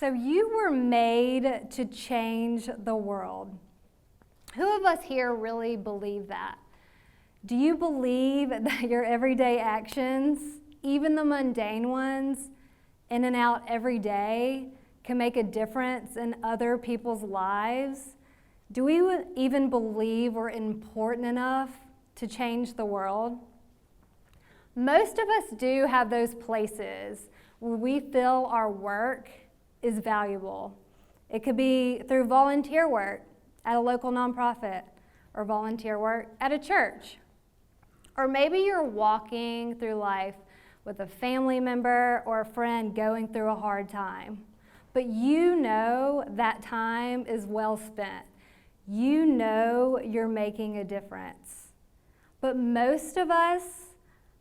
So you were made to change the world. Who of us here really believe that? Do you believe that your everyday actions, even the mundane ones, in and out every day, can make a difference in other people's lives? Do we even believe we're important enough to change the world? Most of us do have those places where we feel our work is valuable. It could be through volunteer work at a local nonprofit, or volunteer work at a church. Or maybe you're walking through life with a family member or a friend going through a hard time, but you know that time is well spent. You know you're making a difference. But most of us,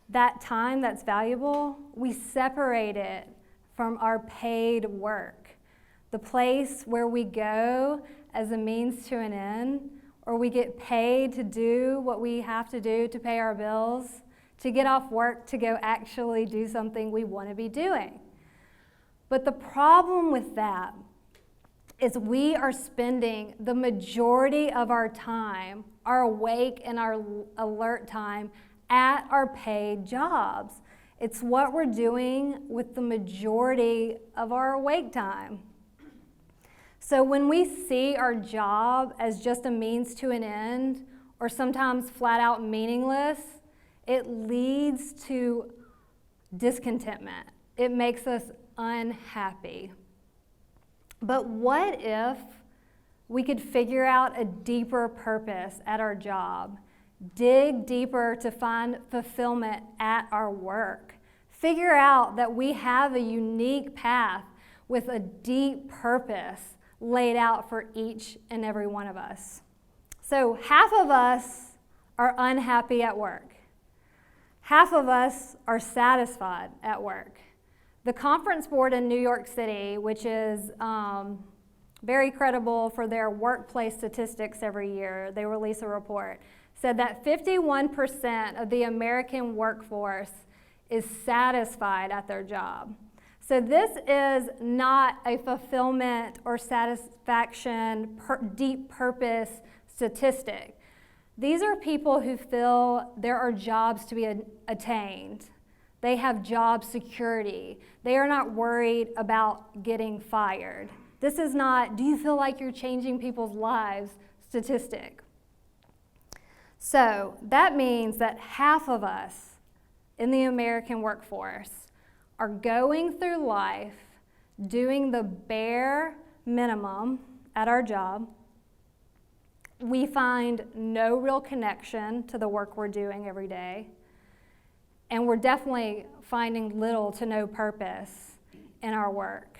that time that's valuable, we separate it from our paid work, the place where we go as a means to an end, or we get paid to do what we have to do to pay our bills, to get off work to go actually do something we want to be doing. But the problem with that is we are spending the majority of our time, our awake and our alert time, at our paid jobs. It's what we're doing with the majority of our awake time. So when we see our job as just a means to an end, or sometimes flat out meaningless, it leads to discontentment. It makes us unhappy. But what if we could figure out a deeper purpose at our job, dig deeper to find fulfillment at our work, figure out that we have a unique path with a deep purpose laid out for each and every one of us. So half of us are unhappy at work. Half of us are satisfied at work. The conference board in New York City, which is very credible for their workplace statistics every year, they release a report, said that 51% of the American workforce is satisfied at their job. So this is not a fulfillment or satisfaction, deep purpose statistic. These are people who feel there are jobs to be attained. They have job security. They are not worried about getting fired. This is not, do you feel like you're changing people's lives statistic. So that means that half of us in the American workforce are going through life doing the bare minimum at our job. We find no real connection to the work we're doing every day. And we're definitely finding little to no purpose in our work.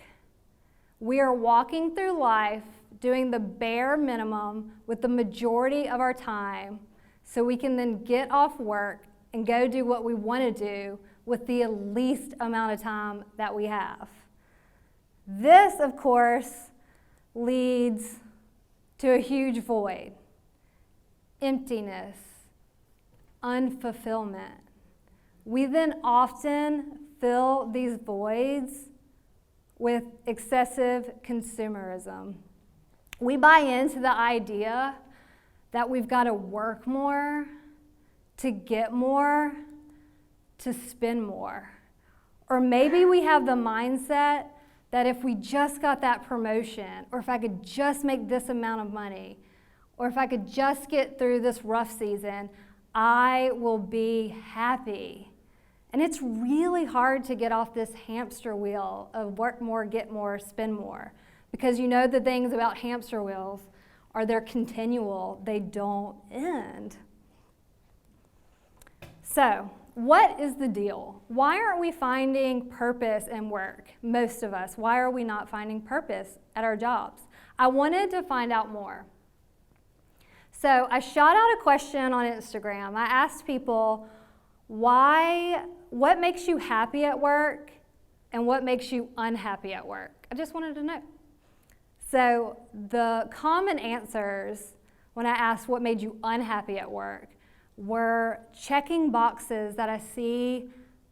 We are walking through life doing the bare minimum with the majority of our time so we can then get off work and go do what we want to do with the least amount of time that we have. This, of course, leads to a huge void, emptiness, unfulfillment. We then often fill these voids with excessive consumerism. We buy into the idea that we've got to work more, to get more, to spend more. Or maybe we have the mindset that if we just got that promotion, or if I could just make this amount of money, or if I could just get through this rough season, I will be happy. And it's really hard to get off this hamster wheel of work more, get more, spend more. Because you know the things about hamster wheels are they're continual, they don't end. So, what is the deal? Why aren't we finding purpose in work? Most of us. Why are we not finding purpose at our jobs? I wanted to find out more. So I shot out a question on Instagram. I asked people, what makes you happy at work and what makes you unhappy at work? I just wanted to know. So the common answers when I asked what made you unhappy at work were checking boxes that I see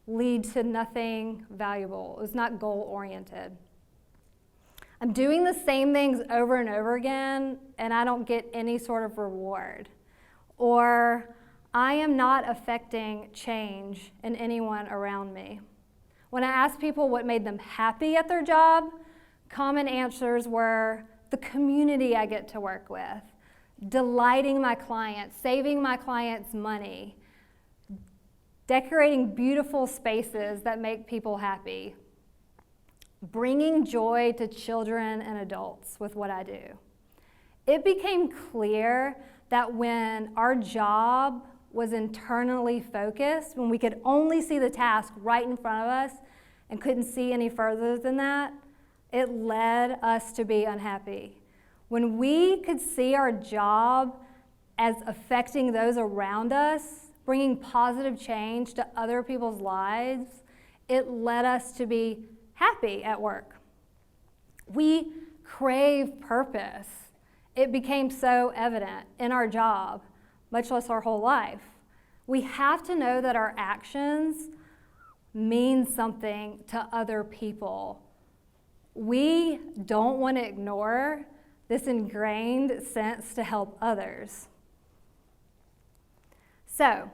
lead to nothing valuable. It was not goal-oriented. I'm doing the same things over and over again, and I don't get any sort of reward. Or I am not affecting change in anyone around me. When I asked people what made them happy at their job, common answers were the community I get to work with, delighting my clients, saving my clients money, decorating beautiful spaces that make people happy, bringing joy to children and adults with what I do. It became clear that when our job was internally focused, when we could only see the task right in front of us and couldn't see any further than that, it led us to be unhappy. When we could see our job as affecting those around us, bringing positive change to other people's lives, it led us to be happy at work. We crave purpose. It became so evident in our job, much less our whole life. We have to know that our actions mean something to other people. We don't want to ignore this ingrained sense to help others. So,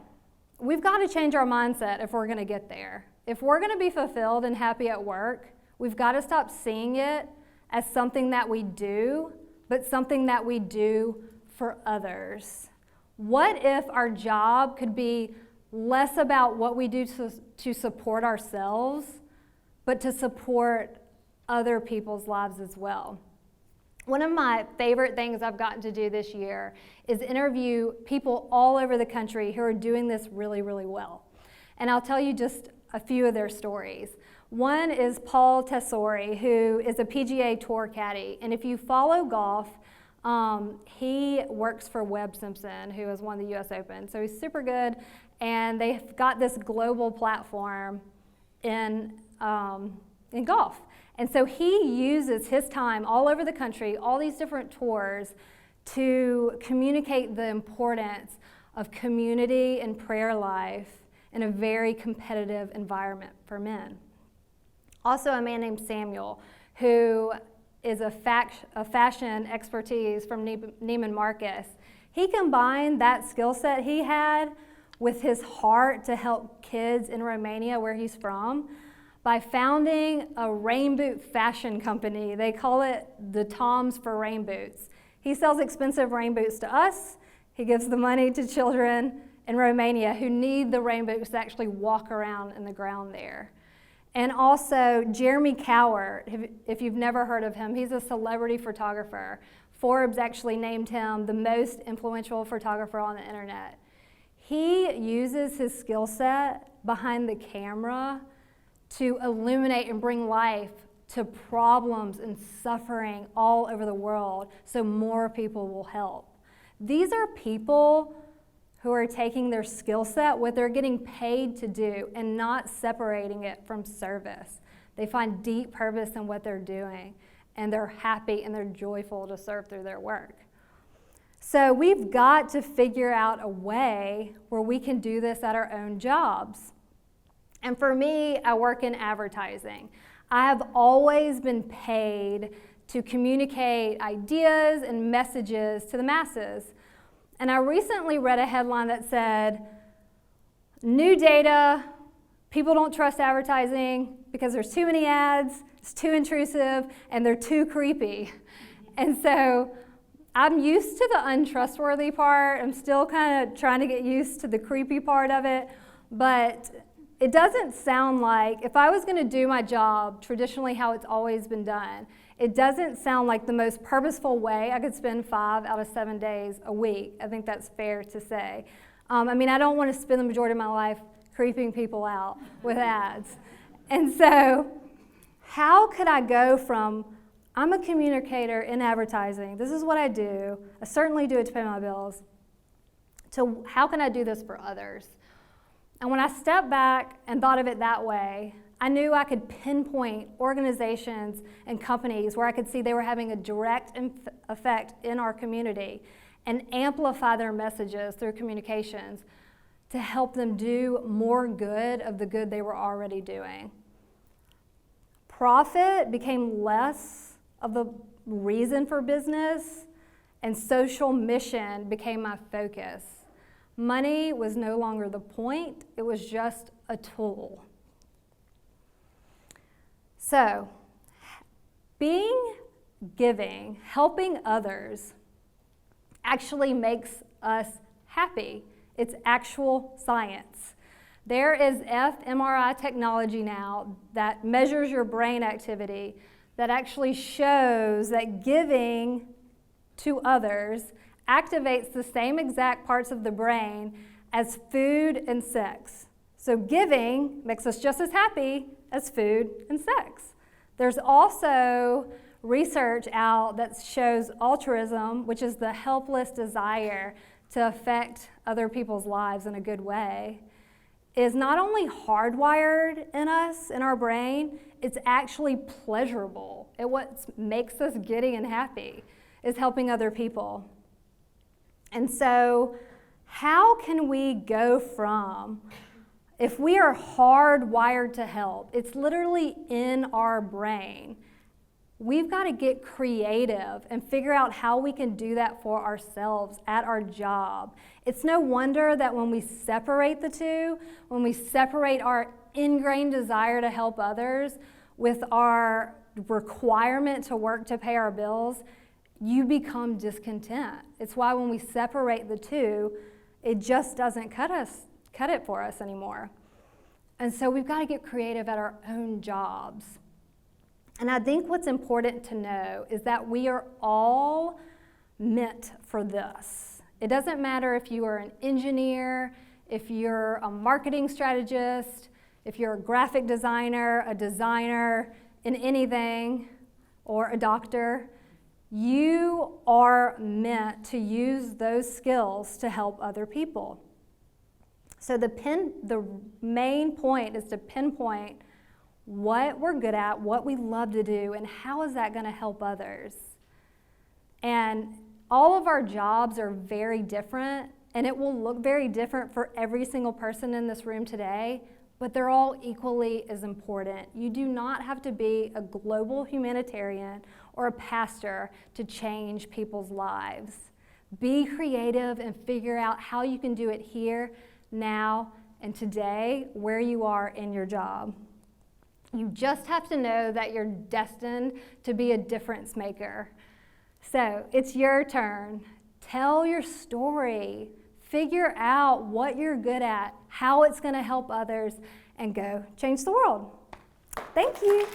we've got to change our mindset if we're going to get there. If we're going to be fulfilled and happy at work, we've got to stop seeing it as something that we do, but something that we do for others. What if our job could be less about what we do to support ourselves, but to support other people's lives as well? One of my favorite things I've gotten to do this year is interview people all over the country who are doing this really, really well. And I'll tell you just a few of their stories. One is Paul Tesori, who is a PGA Tour caddy. And if you follow golf, he works for Webb Simpson, who has won the US Open. So he's super good. And they've got this global platform in golf. And so he uses his time all over the country, all these different tours, to communicate the importance of community and prayer life in a very competitive environment for men. Also, a man named Samuel, who is a fashion expertise from Neiman Marcus. He combined that skill set he had with his heart to help kids in Romania, where he's from, by founding a rain boot fashion company. They call it the Toms for Rain Boots. He sells expensive rain boots to us. He gives the money to children in Romania who need the rain boots to actually walk around in the ground there. And also Jeremy Cowart, if you've never heard of him, he's a celebrity photographer. Forbes actually named him the most influential photographer on the internet. He uses his skill set behind the camera to illuminate and bring life to problems and suffering all over the world so more people will help. These are people who are taking their skill set, what they're getting paid to do, and not separating it from service. They find deep purpose in what they're doing, and they're happy and they're joyful to serve through their work. So we've got to figure out a way where we can do this at our own jobs. And for me, I work in advertising. I have always been paid to communicate ideas and messages to the masses. And I recently read a headline that said, new data, people don't trust advertising because there's too many ads, it's too intrusive, and they're too creepy. And so I'm used to the untrustworthy part. I'm still kind of trying to get used to the creepy part of it, but it doesn't sound like, if I was going to do my job traditionally how it's always been done, it doesn't sound like the most purposeful way I could spend 5 out of 7 days a week. I think that's fair to say. I don't want to spend the majority of my life creeping people out with ads. And so how could I go from, I'm a communicator in advertising, this is what I do, I certainly do it to pay my bills, to how can I do this for others? And when I stepped back and thought of it that way, I knew I could pinpoint organizations and companies where I could see they were having a direct effect in our community and amplify their messages through communications to help them do more good of the good they were already doing. Profit became less of the reason for business, and social mission became my focus. Money was no longer the point, it was just a tool. So, being giving, helping others, actually makes us happy. It's actual science. There is fMRI technology now that measures your brain activity that actually shows that giving to others activates the same exact parts of the brain as food and sex. So giving makes us just as happy as food and sex. There's also research out that shows altruism, which is the helpless desire to affect other people's lives in a good way, is not only hardwired in us, in our brain, it's actually pleasurable. It what makes us giddy and happy is helping other people. And so how can we go from, if we are hardwired to help, it's literally in our brain, we've got to get creative and figure out how we can do that for ourselves at our job. It's no wonder that when we separate the two, when we separate our ingrained desire to help others with our requirement to work to pay our bills, you become discontent. It's why when we separate the two, it just doesn't cut it for us anymore. And so we've got to get creative at our own jobs. And I think what's important to know is that we are all meant for this. It doesn't matter if you are an engineer, if you're a marketing strategist, if you're a graphic designer, a designer in anything, or a doctor. You are meant to use those skills to help other people. So the main point is to pinpoint what we're good at, what we love to do, and how is that going to help others. And all of our jobs are very different, and it will look very different for every single person in this room today, but they're all equally as important. You do not have to be a global humanitarian or a pastor to change people's lives. Be creative and figure out how you can do it here, now, and today, where you are in your job. You just have to know that you're destined to be a difference maker. So it's your turn. Tell your story. Figure out what you're good at, how it's going to help others, and go change the world. Thank you.